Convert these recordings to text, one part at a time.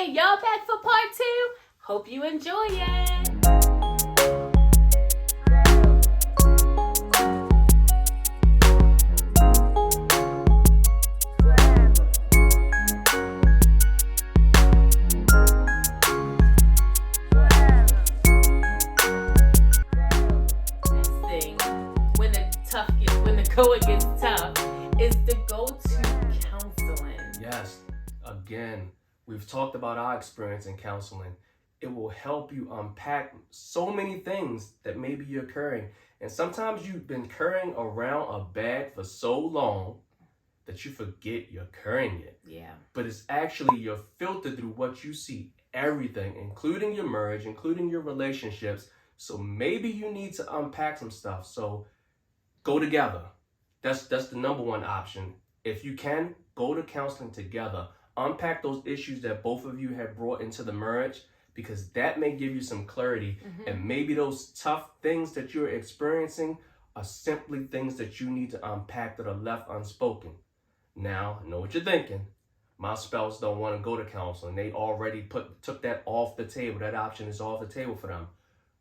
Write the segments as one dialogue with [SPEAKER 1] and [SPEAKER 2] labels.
[SPEAKER 1] Hey, y'all back for part 2? Hope you enjoy it. When the going gets tough, is to go to counseling.
[SPEAKER 2] Yes. Again, we've talked about our experience in counseling. It will help you unpack so many things that may be occurring. And sometimes you've been carrying around a bag for so long that you forget you're carrying it.
[SPEAKER 1] Yeah.
[SPEAKER 2] But it's actually your filter through what you see, everything, including your marriage, including your relationships. So maybe you need to unpack some stuff. So go together. That's the number one option. If you can, go to counseling together. Unpack those issues that both of you have brought into the marriage, because that may give you some clarity. And maybe those tough things that you're experiencing are simply things that you need to unpack that are left unspoken. Now, I know what you're thinking. My spouse don't want to go to counseling. They already took that off the table. That option is off the table for them.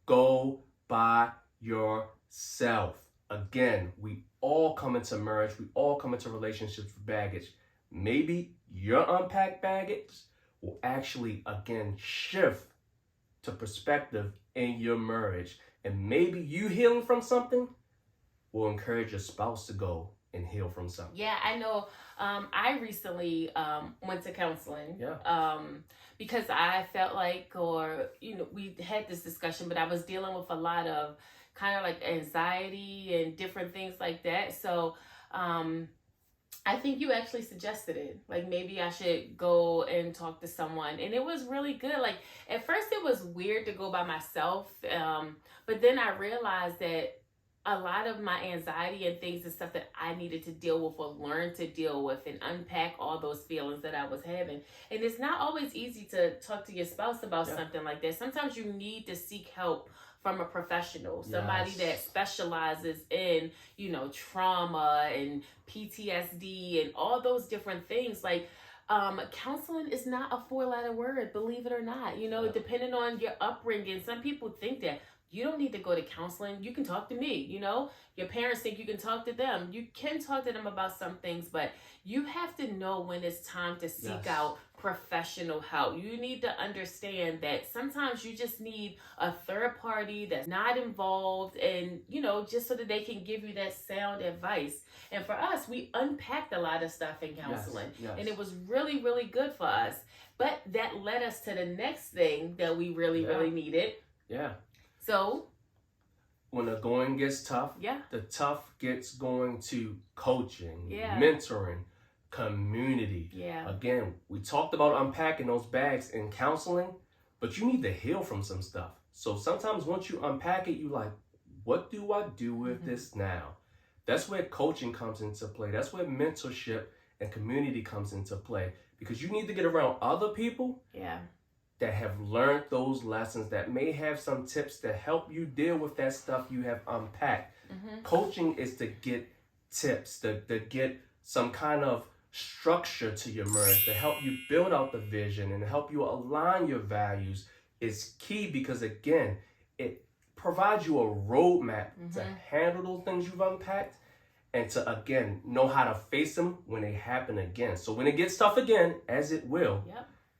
[SPEAKER 2] Go by yourself. Again, we all come into marriage. We all come into relationships with baggage. Maybe your unpacked baggage will actually, again, shift to perspective in your marriage. And maybe you healing from something will encourage your spouse to go and heal from something.
[SPEAKER 1] Yeah, I know. I recently went to counseling.
[SPEAKER 2] Yeah.
[SPEAKER 1] Because I felt like, we had this discussion, but I was dealing with a lot of kind of like anxiety and different things like that. So I think you actually suggested it. Like maybe I should go and talk to someone. And it was really good. Like at first it was weird to go by myself. But then I realized that a lot of my anxiety and things and stuff that I needed to deal with or learn to deal with and unpack all those feelings that I was having. And it's not always easy to talk to your spouse about something like that. Sometimes you need to seek help from a professional, somebody that specializes in, trauma and PTSD and all those different things. Like, counseling is not a 4-letter word, believe it or not. Depending on your upbringing, some people think that you don't need to go to counseling. You can talk to me, Your parents think you can talk to them. You can talk to them about some things, but you have to know when it's time to seek out professional help. You need to understand that sometimes you just need a third party that's not involved and, just so that they can give you that sound advice. And for us, we unpacked a lot of stuff in counseling and it was really, really good for us. But that led us to the next thing that we really, really needed.
[SPEAKER 2] Yeah.
[SPEAKER 1] So
[SPEAKER 2] when the going gets tough, the tough gets going to coaching, mentoring, community.
[SPEAKER 1] Yeah.
[SPEAKER 2] Again, we talked about unpacking those bags in counseling, but you need to heal from some stuff. So sometimes once you unpack it, you like, what do I do with this now? That's where coaching comes into play. That's where mentorship and community comes into play, because you need to get around other people that have learned those lessons, that may have some tips to help you deal with that stuff you have unpacked. Coaching is to get tips, to get some kind of structure to your marriage, to help you build out the vision and help you align your values is key, because again, it provides you a roadmap to handle those things you've unpacked and to, again, know how to face them when they happen again. So when it gets tough again, as it will,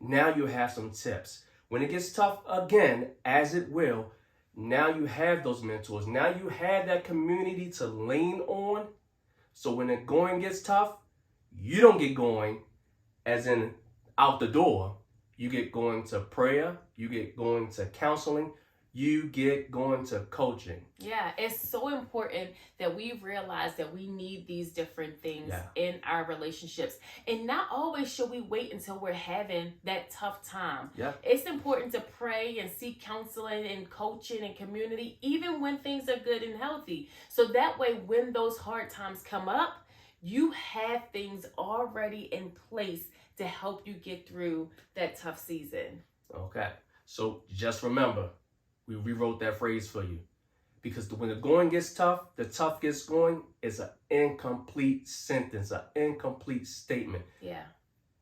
[SPEAKER 2] now you have some tips. When it gets tough again, as it will, now you have those mentors. Now you have that community to lean on. So when the going gets tough, you don't get going as in out the door. You get going to prayer. You get going to counseling. You get going to coaching.
[SPEAKER 1] Yeah, it's so important that we realize that we need these different things in our relationships. And not always should we wait until we're having that tough time.
[SPEAKER 2] Yeah.
[SPEAKER 1] It's important to pray and seek counseling and coaching and community, even when things are good and healthy. So that way, when those hard times come up, you have things already in place to help you get through that tough season.
[SPEAKER 2] Okay. So just remember, we rewrote that phrase for you, because when the going gets tough, the tough gets going is an incomplete sentence, an incomplete statement.
[SPEAKER 1] Yeah.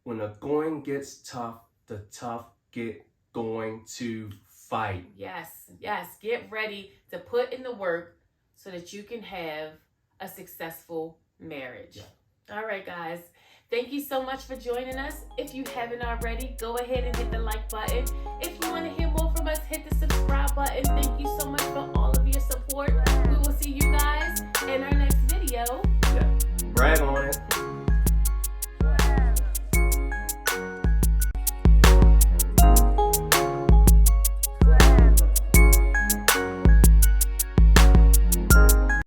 [SPEAKER 2] When the going gets tough, the tough going to fight.
[SPEAKER 1] Yes, get ready to put in the work so that you can have a successful marriage. Yeah. All right, guys. Thank you so much for joining us. If you haven't already, go ahead and hit the like button. If you want to hear more from us, hit the subscribe button. Thank you so much for